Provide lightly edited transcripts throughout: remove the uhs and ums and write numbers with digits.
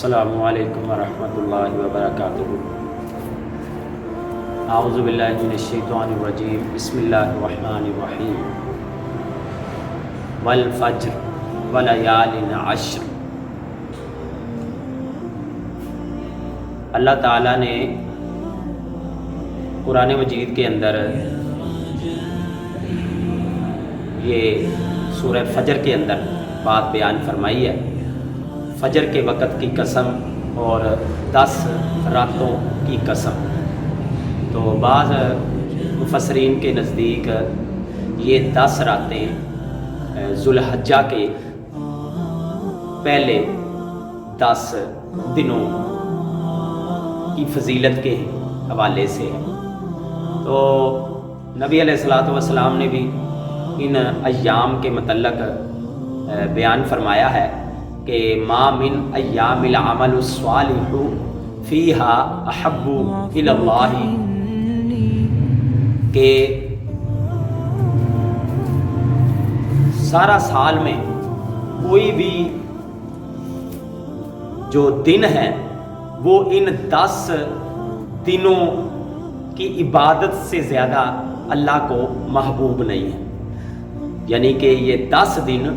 अस्सलामु अलैकुम वरहमतुल्लाहि वबरकातुहू। आऊज़ु बिल्लाहि मिनश शैतानिर रजीम। बिस्मिल्लाहिर रहमानिर रहीम। वल फज्र व लयालिन अश्र। अल्लाह ताला ने कुरान मजीद के अंदर ये सूरह फजर के अंदर बात बयान फरमाई है। फजर के वक़्त की कसम और 10 रातों की कसम। तो बाज़ मुफस्सरीन के नज़दीक ये 10 रातें ज़ुल्हज्जा के पहले 10 दिनों की फजीलत के हवाले से है। तो नबी अलैहिस्सलातु वस्सलाम ने भी इन अय्याम के मतलब बयान फरमाया है कि मा मिन अय्यामिल अमलु स्वालिहु फ़ीहा अहब्बु इलल्लाहि, के सारा साल में कोई भी जो दिन है वो इन 10 दिनों की इबादत से ज़्यादा अल्लाह को महबूब नहीं है। यानी कि ये 10 दिन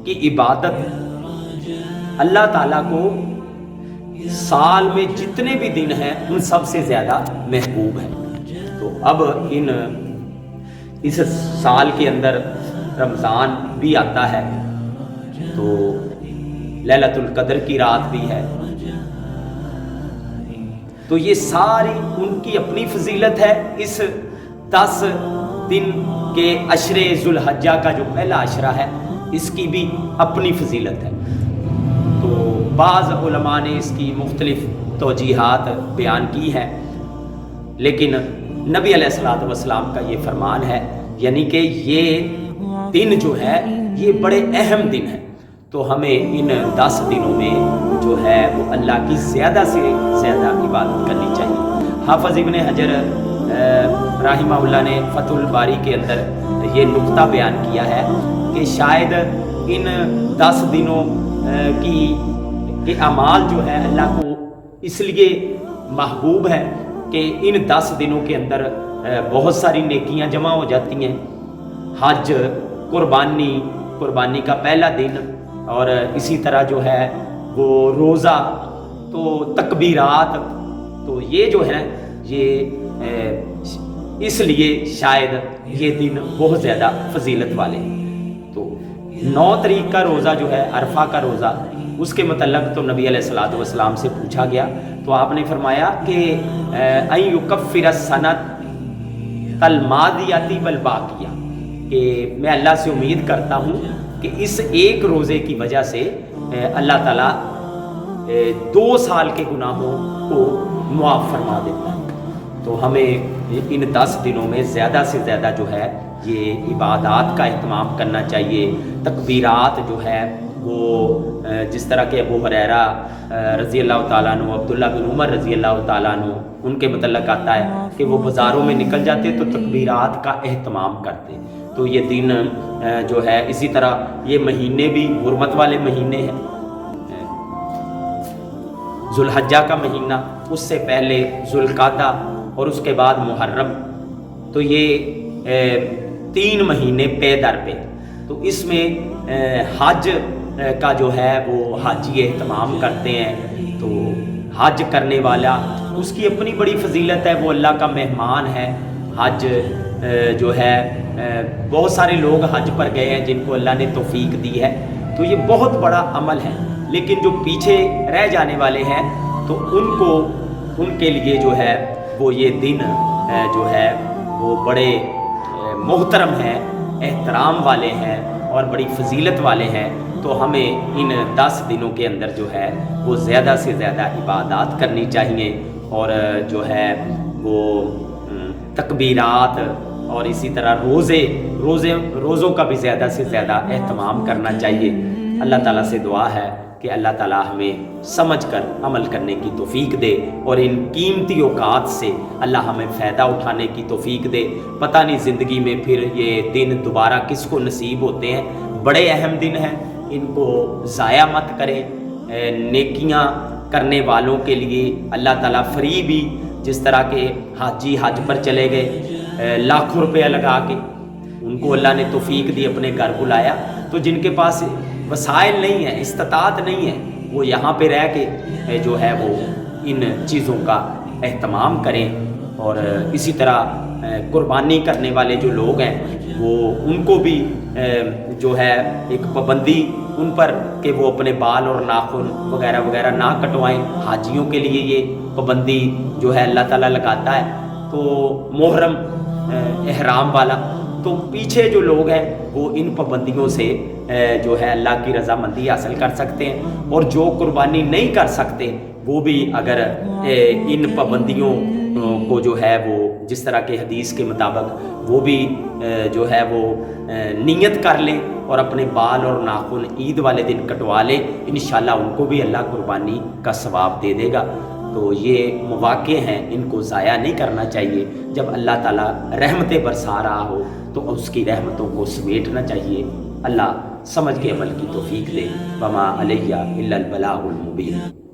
की इबादत अल्लाह ताला को साल में जितने भी दिन हैं उन सब से ज़्यादा महबूब है। तो अब इस साल के अंदर रमज़ान भी आता है, तो लैलतुल कद्र की रात भी है। तो ये सारी उनकी अपनी फजीलत है। इस 10 दिन के अशरे ज़ुल्हज्जा का जो पहला अशरा है इसकी भी अपनी फजीलत है। तो बाज़ उलमा ने इसकी मुख्तलिफ तौजीहात बयान की हैं, लेकिन नबी अलैहिस्सलातु वस्सलाम का ये फरमान है, यानी कि ये दिन जो है ये बड़े अहम दिन है। तो हमें इन 10 दिनों में जो है वो अल्लाह की ज़्यादा से ज़्यादा इबादत करनी चाहिए। हाफ़िज़ इब्न हजर राहिमहुल्लाह ने फतहुल बारी के अंदर ये नुक्ता बयान किया है कि शायद इन 10 दिनों के अमाल जो है अल्लाह को इसलिए महबूब है कि इन 10 दिनों के अंदर बहुत सारी नेकियां जमा हो जाती हैं। हज, कुर्बानी का पहला दिन, और इसी तरह जो है वो रोज़ा, तो तकबीरात, तो ये जो है ये इसलिए शायद ये दिन बहुत ज़्यादा फजीलत वाले हैं। तो 9 तारीख का रोज़ा जो है अरफा का रोज़ा, उसके मतलब तो नबी अलैहिस्सलातु वस्सलाम से पूछा गया, तो आपने फरमाया कि अन युकफ्फिर सनत तल मादियाती वल बाकिया, कि मैं अल्लाह से उम्मीद करता हूँ कि इस एक रोज़े की वजह से अल्लाह ताला 2 साल के गुनाहों को मुआफ़ फरमा देता है। तो हमें इन 10 दिनों में ज़्यादा से ज़्यादा जो है ये इबादात का इत्माम करना चाहिए। तकबीरात जो है वो जिस तरह के अबू हुरैरा रज़ी अल्लाह ताला अन्हु, अब्दुल्ला बिन उमर रज़ी अल्लाह ताला अन्हु, उनके मतलब आता है कि वो बाज़ारों में निकल जाते तो तकबीरात का एहतमाम करते। तो ये दिन जो है, इसी तरह ये महीने भी हुर्मत वाले महीने हैं। ज़ुल्हज्जा का महीना, उससे पहले ज़ुल्क़ादा और उसके बाद मुहर्रम, तो ये 3 महीने पे दर पे। तो इसमें हज का जो है वो हाजी एहतमाम करते हैं। तो हज करने वाला, उसकी अपनी बड़ी फजीलत है, वो अल्लाह का मेहमान है। हज जो है बहुत सारे लोग हज पर गए हैं जिनको अल्लाह ने तौफीक दी है, तो ये बहुत बड़ा अमल है। लेकिन जो पीछे रह जाने वाले हैं तो उनके लिए जो है वो ये दिन जो है वो बड़े मोहतरम हैं, एहतराम वाले हैं और बड़ी फजीलत वाले हैं। तो हमें इन 10 दिनों के अंदर जो है वो ज़्यादा से ज़्यादा इबादत करनी चाहिए, और जो है वो तकबीरात और इसी तरह रोज़ों का भी ज़्यादा से ज़्यादा एहतमाम करना चाहिए। अल्लाह ताला से दुआ है कि अल्लाह ताला हमें समझकर अमल करने की तौफीक दे, और इन कीमती औकात से अल्लाह हमें फ़ायदा उठाने की तौफीक दे। पता नहीं ज़िंदगी में फिर ये दिन दोबारा किसको नसीब होते हैं। बड़े अहम दिन हैं, इनको ज़ाया मत करें। नेकियां करने वालों के लिए अल्लाह ताला फ्री भी, जिस तरह के हाजी हज पर चले गए लाखों रुपया लगा के, उनको अल्लाह ने तौफीक दी, अपने घर बुलाया। तो जिनके पास वसाइल नहीं है, इस्तात नहीं है, वो यहाँ पे रह के जो है वो इन चीज़ों का एहतमाम करें। और इसी तरह कुर्बानी करने वाले जो लोग हैं वो उनको भी जो है एक पाबंदी उन पर कि वो अपने बाल और नाखून वगैरह वगैरह ना कटवाएं। हाजियों के लिए ये पाबंदी जो है अल्लाह ताला लगाता है। तो मुहर्रम एहराम वाला, तो पीछे जो लोग हैं वो इन पाबंदियों से जो है अल्लाह की रज़ामंदी हासिल कर सकते हैं। और जो कुर्बानी नहीं कर सकते वो भी अगर इन पाबंदियों को जो है वो जिस तरह के हदीस के मुताबिक वो भी जो है वो नियत कर लें और अपने बाल और नाखून ईद वाले दिन कटवा लें, इंशाल्लाह उनको भी अल्लाह कुर्बानी का सवाब दे देगा। तो ये मौक़े हैं, इनको ज़ाया नहीं करना चाहिए। जब अल्लाह ताला रहमतें बरसा रहा हो तो उसकी रहमतों को समेटना चाहिए। अल्लाह समझ के अमल की तौफीक दे। वमा अलैया इल्लल बलागुल मुबीन।